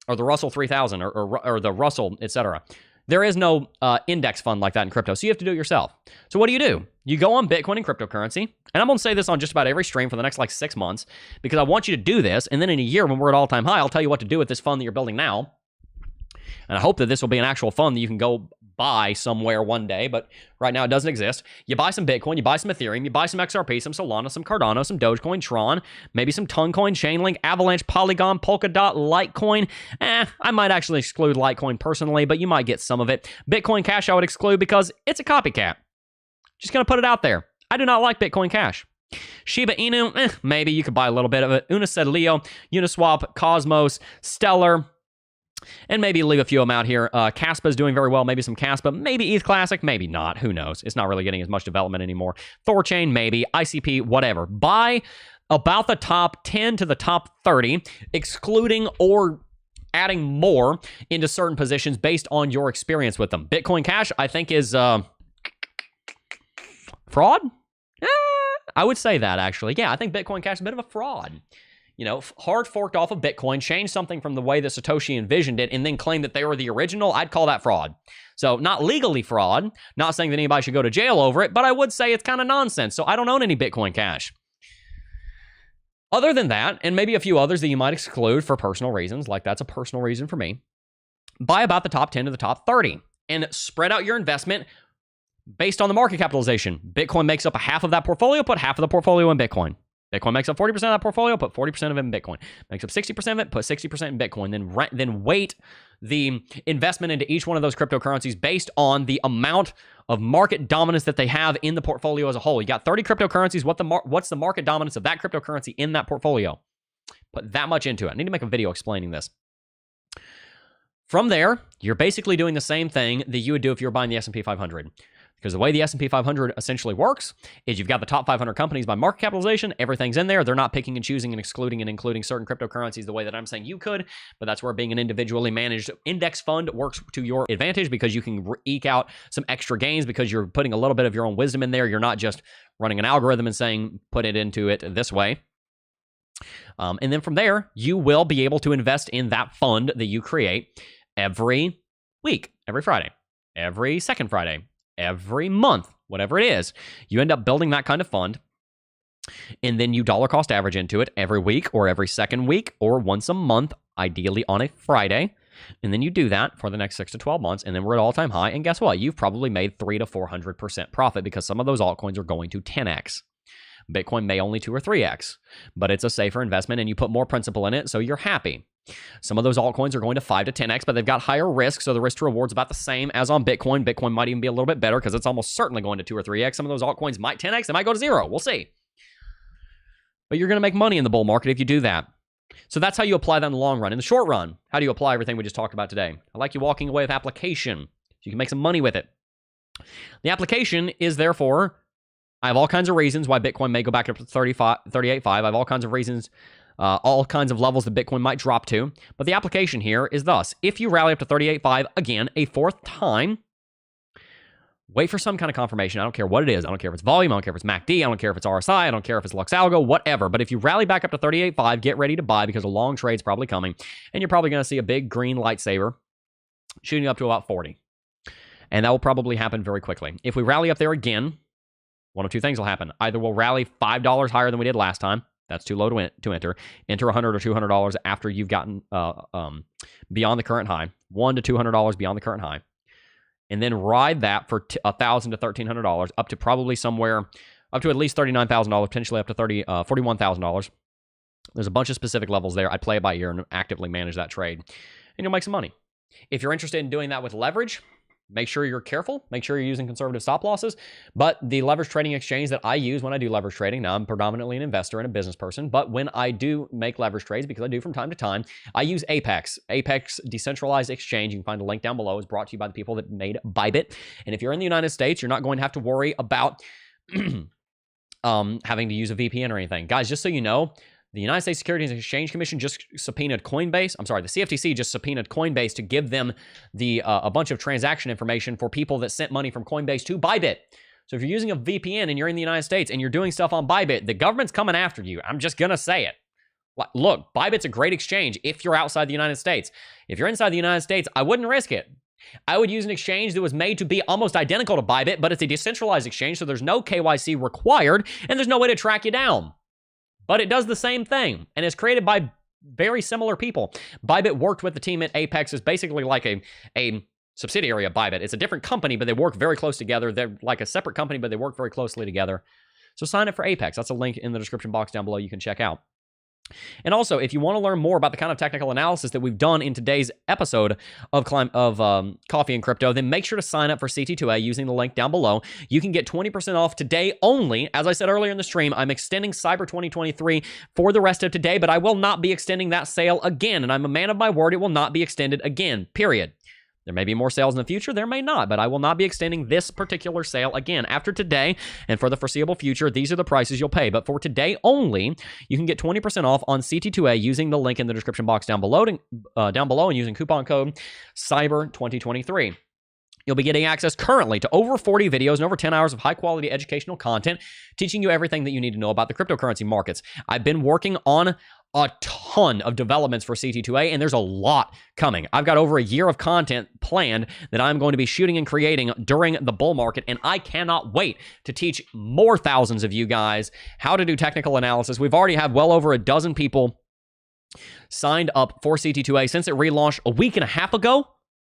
or the Russell 3000 or the Russell, etc. There is no index fund like that in crypto, so you have to do it yourself. So what do? You go on Bitcoin and cryptocurrency, and I'm going to say this on just about every stream for the next 6 months because I want you to do this, and then in a year when we're at all-time high, I'll tell you what to do with this fund that you're building now. And I hope that this will be an actual fund that you can go buy somewhere one day, but right now it doesn't exist. You buy some Bitcoin, you buy some Ethereum, you buy some XRP, some Solana, some Cardano, some Dogecoin, Tron, maybe some Toncoin, Chainlink, Avalanche, Polygon, Polkadot, Litecoin. I might actually exclude Litecoin personally, but you might get some of it. Bitcoin Cash I would exclude because it's a copycat. Just going to put it out there. I do not like Bitcoin Cash. Shiba Inu, maybe you could buy a little bit of it. Unisat Leo, Uniswap, Cosmos, Stellar, and maybe leave a few of them out here. Caspa is doing very well. Maybe some Caspa. Maybe ETH Classic. Maybe not. Who knows? It's not really getting as much development anymore. Thorchain, maybe. ICP, whatever. Buy about the top 10 to the top 30, excluding or adding more into certain positions based on your experience with them. Bitcoin Cash, I think, is fraud? I would say that, actually. Yeah, I think Bitcoin Cash is a bit of a fraud. Hard forked off of Bitcoin, changed something from the way that Satoshi envisioned it, and then claimed that they were the original. I'd call that fraud. So not legally fraud, not saying that anybody should go to jail over it, but I would say it's kind of nonsense. So I don't own any Bitcoin Cash. Other than that, and maybe a few others that you might exclude for personal reasons, like that's a personal reason for me, buy about the top 10 to the top 30 and spread out your investment based on the market capitalization. Bitcoin makes up a half of that portfolio, put half of the portfolio in Bitcoin. Bitcoin makes up 40% of that portfolio, put 40% of it in Bitcoin. Makes up 60% of it, put 60% in Bitcoin. Then weight the investment into each one of those cryptocurrencies based on the amount of market dominance that they have in the portfolio as a whole. You got 30 cryptocurrencies. What's the market dominance of that cryptocurrency in that portfolio? Put that much into it. I need to make a video explaining this. From there, you're basically doing the same thing that you would do if you were buying the S&P 500. Because the way the S&P 500 essentially works is you've got the top 500 companies by market capitalization. Everything's in there. They're not picking and choosing and excluding and including certain cryptocurrencies the way that I'm saying you could. But that's where being an individually managed index fund works to your advantage because you can eke out some extra gains because you're putting a little bit of your own wisdom in there. You're not just running an algorithm and saying, put it into it this way. And then from there, you will be able to invest in that fund that you create every week, every Friday, every second Friday, every month, whatever it is. You end up building that kind of fund, and then you dollar cost average into it every week or every second week or once a month, ideally on a Friday. And then you do that for the next 6 to 12 months, and then we're at all-time high. And guess what? You've probably made 300 to 400% profit because some of those altcoins are going to 10x. Bitcoin may only 2 or 3x, but it's a safer investment, and you put more principal in it, so you're happy. Some of those altcoins are going to 5 to 10x, but they've got higher risk, so the risk to reward's about the same as on Bitcoin. Bitcoin might even be a little bit better because it's almost certainly going to 2 or 3x. Some of those altcoins might 10x, they might go to 0. We'll see. But you're going to make money in the bull market if you do that. So that's how you apply that in the long run. In the short run, how do you apply everything we just talked about today? I like you walking away with application so you can make some money with it. The application is therefore, I have all kinds of reasons why Bitcoin may go back up to 38.5. I have all kinds of reasons, all kinds of levels that Bitcoin might drop to. But the application here is thus. If you rally up to 38.5 again, a fourth time, wait for some kind of confirmation. I don't care what it is. I don't care if it's volume. I don't care if it's MACD. I don't care if it's RSI. I don't care if it's Lux Algo, whatever. But if you rally back up to 38.5, get ready to buy because a long trade's probably coming. And you're probably going to see a big green lightsaber shooting up to about 40. And that will probably happen very quickly. If we rally up there again, one of two things will happen. Either we'll rally $5 higher than we did last time. That's too low to enter. Enter $100 or $200 after you've gotten beyond the current high. $100 to $200 beyond the current high. And then ride that for $1,000 to $1,300 up to probably somewhere up to at least $39,000, potentially up to $41,000. There's a bunch of specific levels there. I play it by ear and actively manage that trade, and you'll make some money. If you're interested in doing that with leverage, make sure you're careful. Make sure you're using conservative stop losses. But the leverage trading exchange that I use when I do leverage trading, now I'm predominantly an investor and a business person, but when I do make leverage trades, because I do from time to time, I use Apex. Apex Decentralized Exchange. You can find a link down below. It's brought to you by the people that made Bybit. And if you're in the United States, you're not going to have to worry about having to use a VPN or anything. Guys, just so you know, the United States Securities and Exchange Commission just subpoenaed Coinbase. I'm sorry, the CFTC just subpoenaed Coinbase to give them a bunch of transaction information for people that sent money from Coinbase to Bybit. So if you're using a VPN and you're in the United States and you're doing stuff on Bybit, the government's coming after you. I'm just going to say it. Look, Bybit's a great exchange if you're outside the United States. If you're inside the United States, I wouldn't risk it. I would use an exchange that was made to be almost identical to Bybit, but it's a decentralized exchange, so there's no KYC required, and there's no way to track you down. But it does the same thing, and it's created by very similar people. Bybit worked with the team at Apex. It's basically like a subsidiary of Bybit. It's a different company, but they work very close together. They're like a separate company, but they work very closely together. So sign up for Apex. That's a link in the description box down below you can check out. And also, if you want to learn more about the kind of technical analysis that we've done in today's episode of Coffee and Crypto, then make sure to sign up for CT2A using the link down below. You can get 20% off today only. As I said earlier in the stream, I'm extending Cyber 2023 for the rest of today, but I will not be extending that sale again. And I'm a man of my word, it will not be extended again, period. There may be more sales in the future, there may not, but I will not be extending this particular sale again. After today, and for the foreseeable future, these are the prices you'll pay. But for today only, you can get 20% off on CT2A using the link in the description box down below and using coupon code CYBER2023. You'll be getting access currently to over 40 videos and over 10 hours of high-quality educational content teaching you everything that you need to know about the cryptocurrency markets. I've been working on a ton of developments for CT2A, and there's a lot coming. I've got over a year of content planned that I'm going to be shooting and creating during the bull market, and I cannot wait to teach more thousands of you guys how to do technical analysis. We've already had well over a dozen people signed up for CT2A since it relaunched a week and a half ago.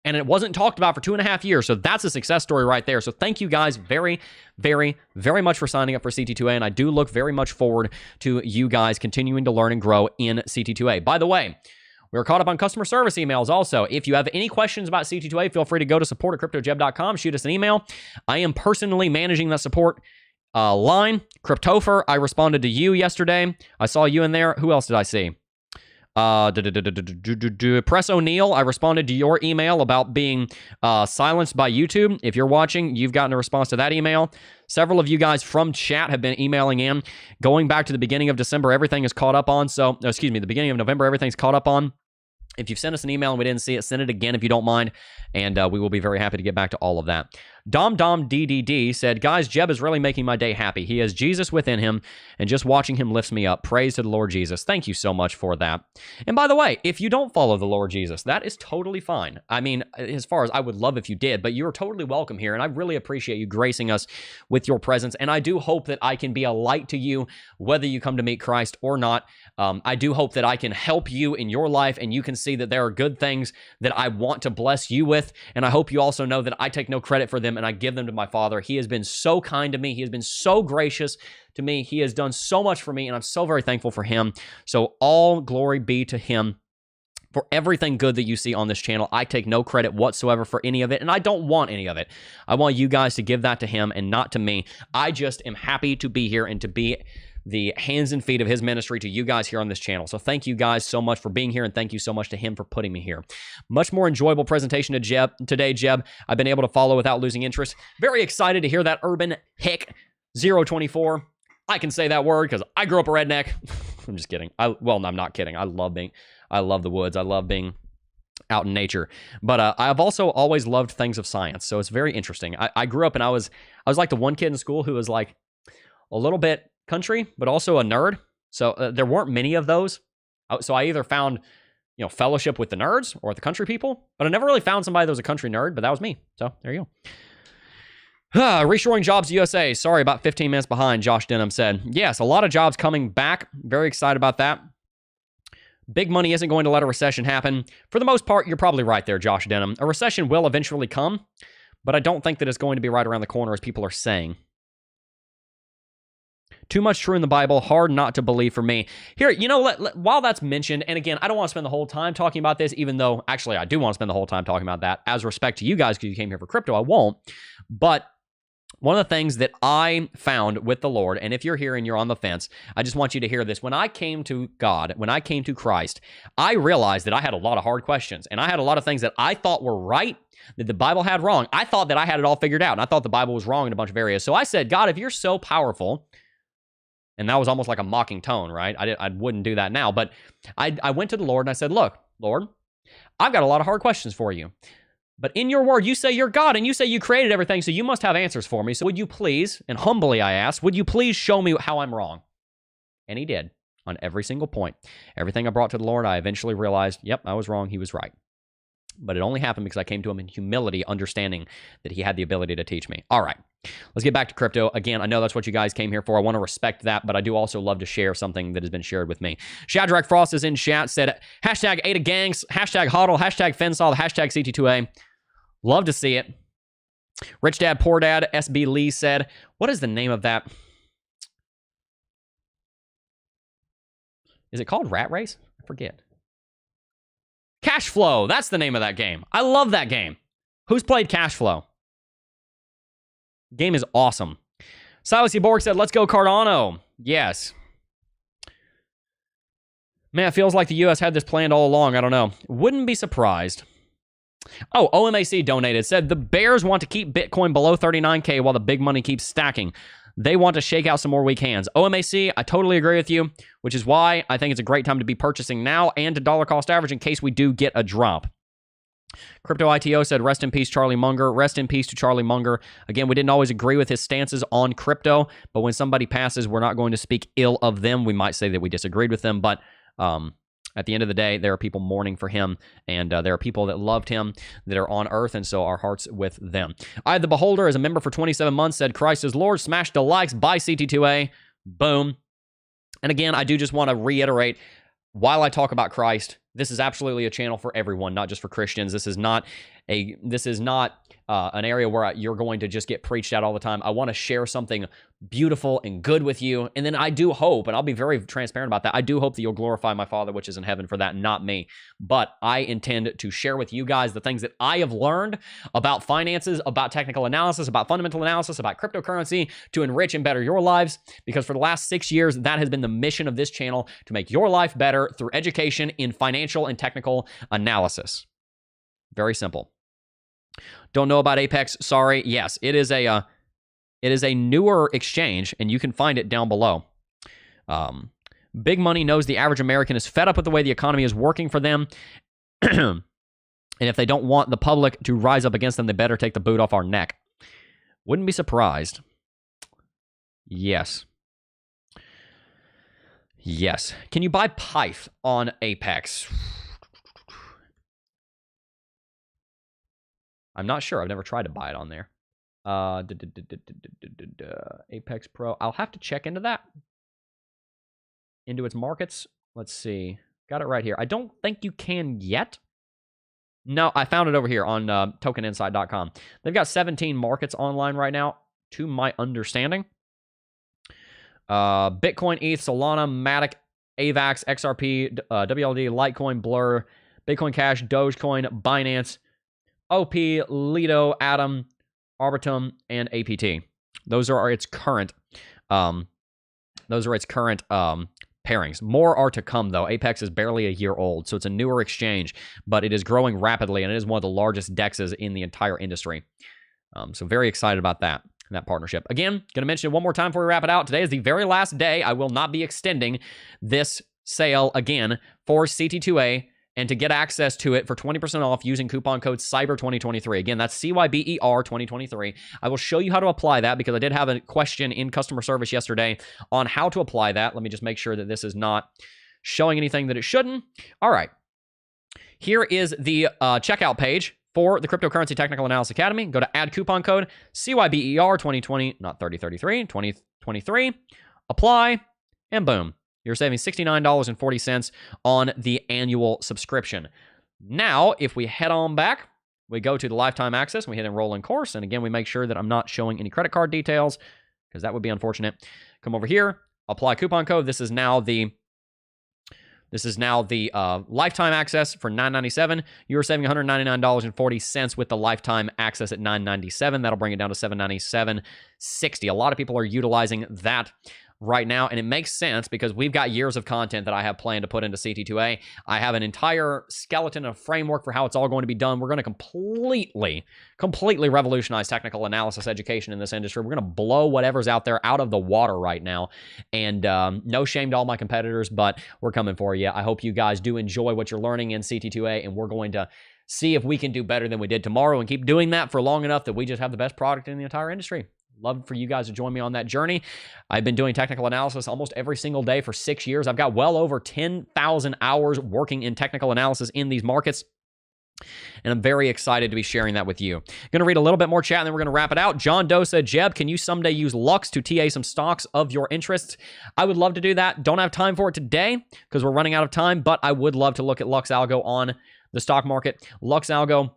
And it wasn't talked about for 2.5 years. So that's a success story right there. So thank you guys very, very, very much for signing up for CT2A. And I do look very much forward to you guys continuing to learn and grow in CT2A. By the way, we're caught up on customer service emails also. If you have any questions about CT2A, feel free to go to support@cryptojeb.com. Shoot us an email. I am personally managing that support line. Cryptopher, I responded to you yesterday. I saw you in there. Who else did I see? Press O'Neill, I responded to your email about being silenced by YouTube. If you're watching, you've gotten a response to that email. Several of you guys from chat have been emailing in. Going back to the beginning of December, everything is caught up on. So, excuse me, the beginning of November, everything's caught up on. If you've sent us an email and we didn't see it, send it again if you don't mind, and we will be very happy to get back to all of that. DDD said, guys, Jeb is really making my day happy. He has Jesus within him, and just watching him lifts me up. Praise to the Lord Jesus. Thank you so much for that. And by the way, if you don't follow the Lord Jesus, that is totally fine. I mean, as far as I would love if you did, but you're totally welcome here, and I really appreciate you gracing us with your presence, and I do hope that I can be a light to you, whether you come to meet Christ or not. I do hope that I can help you in your life, and you can see that there are good things that I want to bless you with, and I hope you also know that I take no credit for them, and I give them to my Father. He has been so kind to me. He has been so gracious to me. He has done so much for me, and I'm so very thankful for him. So all glory be to him for everything good that you see on this channel. I take no credit whatsoever for any of it, and I don't want any of it. I want you guys to give that to him and not to me. I just am happy to be here and to be the hands and feet of his ministry to you guys here on this channel. So thank you guys so much for being here, and thank you so much to him for putting me here. Much more enjoyable presentation to Jeb today, Jeb. I've been able to follow without losing interest. Very excited to hear that Urban Hick 024. I can say that word because I grew up a redneck. I'm just kidding. Well, no, I'm not kidding. I love the woods. I love being out in nature. But I've also always loved things of science. So it's very interesting. I grew up and I was like the one kid in school who was like a little bit country, but also a nerd. So there weren't many of those. So I either found, fellowship with the nerds or with the country people, but I never really found somebody that was a country nerd, but that was me. So there you go. Reshoring jobs USA. Sorry, about 15 minutes behind, Josh Denham said. Yes, a lot of jobs coming back. Very excited about that. Big money isn't going to let a recession happen. For the most part, you're probably right there, Josh Denham. A recession will eventually come, but I don't think that it's going to be right around the corner as people are saying. Too much true in the Bible, hard not to believe for me. Here, while that's mentioned, and again, I don't want to spend the whole time talking about this, even though, actually, I do want to spend the whole time talking about that. As respect to you guys, because you came here for crypto, I won't. But one of the things that I found with the Lord, and if you're here and you're on the fence, I just want you to hear this. When I came to God, when I came to Christ, I realized that I had a lot of hard questions, and I had a lot of things that I thought were right, that the Bible had wrong. I thought that I had it all figured out, and I thought the Bible was wrong in a bunch of areas. So I said, God, if you're so powerful, and that was almost like a mocking tone, right? I wouldn't do that now, but I went to the Lord and I said, look, Lord, I've got a lot of hard questions for you. But in your word, you say you're God, and you say you created everything, so you must have answers for me. So would you please, and humbly I asked, would you please show me how I'm wrong? And he did, on every single point. Everything I brought to the Lord, I eventually realized, yep, I was wrong, he was right. But it only happened because I came to him in humility, understanding that he had the ability to teach me. All right, let's get back to crypto. Again, I know that's what you guys came here for. I want to respect that, but I do also love to share something that has been shared with me. Shadrach Frost is in chat, said, hashtag Ada Gangs, hashtag HODL, hashtag FinSol, hashtag CT2A. Love to see it. Rich Dad, Poor Dad, SB Lee said, what is the name of that? Is it called Rat Race? I forget. Cash Flow. That's the name of that game. I love that game. Who's played Cash Flow? Game is awesome. Silas E. Borg said, let's go Cardano. Yes. Man, it feels like the U.S. had this planned all along. I don't know. Wouldn't be surprised. Oh, OMAC donated. Said, the bears want to keep Bitcoin below 39K while the big money keeps stacking. They want to shake out some more weak hands. OMAC, I totally agree with you, which is why I think it's a great time to be purchasing now and to dollar cost average in case we do get a drop. Crypto ITO said, rest in peace, Charlie Munger. Rest in peace to Charlie Munger. Again, we didn't always agree with his stances on crypto, but when somebody passes, we're not going to speak ill of them. We might say that we disagreed with them, but at the end of the day, there are people mourning for him, and there are people that loved him that are on earth, and so our hearts with them. I, the Beholder, as a member for 27 months, said, Christ is Lord. Smash the likes. Buy CT2A. Boom. And again, I do just want to reiterate, while I talk about Christ, this is absolutely a channel for everyone, not just for Christians. This is not an area where you're going to just get preached at all the time. I want to share something beautiful and good with you. And then I do hope, and I'll be very transparent about that, I do hope that you'll glorify my Father which is in heaven for that, not me. But I intend to share with you guys the things that I have learned about finances, about technical analysis, about fundamental analysis, about cryptocurrency, to enrich and better your lives. Because for the last 6 years, that has been the mission of this channel, to make your life better through education in financial and technical analysis. Very simple. Don't know about Apex? Sorry. Yes, it is a newer exchange, and you can find it down below. Big money knows the average American is fed up with the way the economy is working for them, and if they don't want the public to rise up against them, they better take the boot off our neck. Wouldn't be surprised. Yes. Yes. Can you buy Pyth on Apex? I'm not sure. I've never tried to buy it on there. Apex Pro. I'll have to check into that. Into its markets. Let's see. Got it right here. I don't think you can yet. No, I found it over here on tokeninside.com. They've got 17 markets online right now, to my understanding. Bitcoin, ETH, Solana, Matic, AVAX, XRP, WLD, Litecoin, Blur, Bitcoin Cash, Dogecoin, Binance, OP, Lido, Atom, Arbitrum, and APT. Those are its current pairings. More are to come, though. Apex is barely a year old, so it's a newer exchange, but it is growing rapidly, and it is one of the largest DEXs in the entire industry. So very excited about that partnership. Again, going to mention it one more time before we wrap it out. Today is the very last day. I will not be extending this sale again for CT2A, and to get access to it for 20% off using coupon code CYBER2023. Again, that's CYBER 2023. I will show you how to apply that because I did have a question in customer service yesterday on how to apply that. Let me just make sure that this is not showing anything that it shouldn't. All right. Here is the checkout page for the Cryptocurrency Technical Analysis Academy. Go to add coupon code CYBER 2020, not 3033, 2023. Apply, and boom. You're saving $69.40 on the annual subscription. Now, if we head on back, we go to the lifetime access, and we hit enroll in course, and again, we make sure that I'm not showing any credit card details, because that would be unfortunate. Come over here, apply coupon code. This is now the lifetime access for $997. You're saving $199.40 with the lifetime access at $997. That'll bring it down to $797.60. A lot of people are utilizing that right now, and it makes sense because we've got years of content that I have planned to put into CT2A. I have an entire skeleton of framework for how it's all going to be done. We're going to completely revolutionize technical analysis education in this industry. We're going to blow whatever's out there out of the water right now, and no shame to all my competitors, but we're coming for you. I hope you guys do enjoy what you're learning in CT2A, and we're going to see if we can do better than we did tomorrow and keep doing that for long enough that we just have the best product in the entire industry. Love for you guys to join me on that journey. I've been doing technical analysis almost every single day for 6 years. I've got well over 10,000 hours working in technical analysis in these markets, and I'm very excited to be sharing that with you. Going to read a little bit more chat, and then we're going to wrap it out. John Doe said, Jeb, can you someday use Lux to TA some stocks of your interests? I would love to do that. Don't have time for it today because we're running out of time, but I would love to look at Lux Algo on the stock market. Lux Algo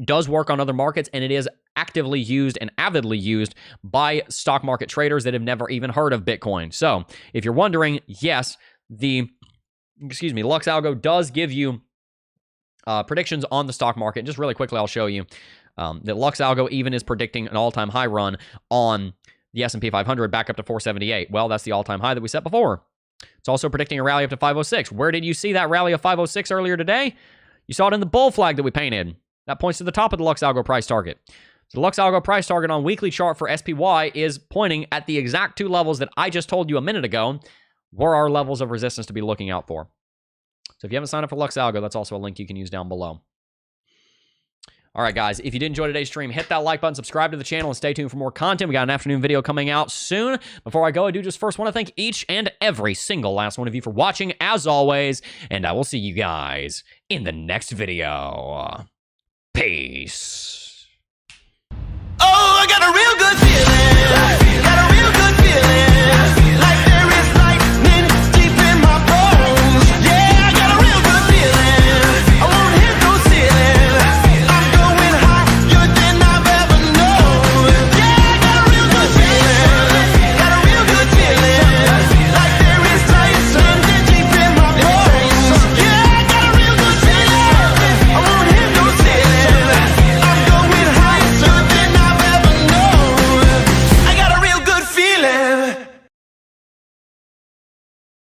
does work on other markets, and it is actively used and avidly used by stock market traders that have never even heard of Bitcoin. So if you're wondering, yes, Lux Algo does give you predictions on the stock market. And just really quickly, I'll show you that Lux Algo even is predicting an all-time high run on the S&P 500 back up to 478. Well, that's the all-time high that we set before. It's also predicting a rally up to 506. Where did you see that rally of 506 earlier today? You saw it in the bull flag that we painted. That points to the top of the Lux Algo price target. So the Lux Algo price target on weekly chart for SPY is pointing at the exact two levels that I just told you a minute ago were our levels of resistance to be looking out for. So if you haven't signed up for Lux Algo, that's also a link you can use down below. All right, guys, if you did enjoy today's stream, hit that like button, subscribe to the channel, and stay tuned for more content. We got an afternoon video coming out soon. Before I go, I do just first want to thank each and every single last one of you for watching, as always, and I will see you guys in the next video. Peace.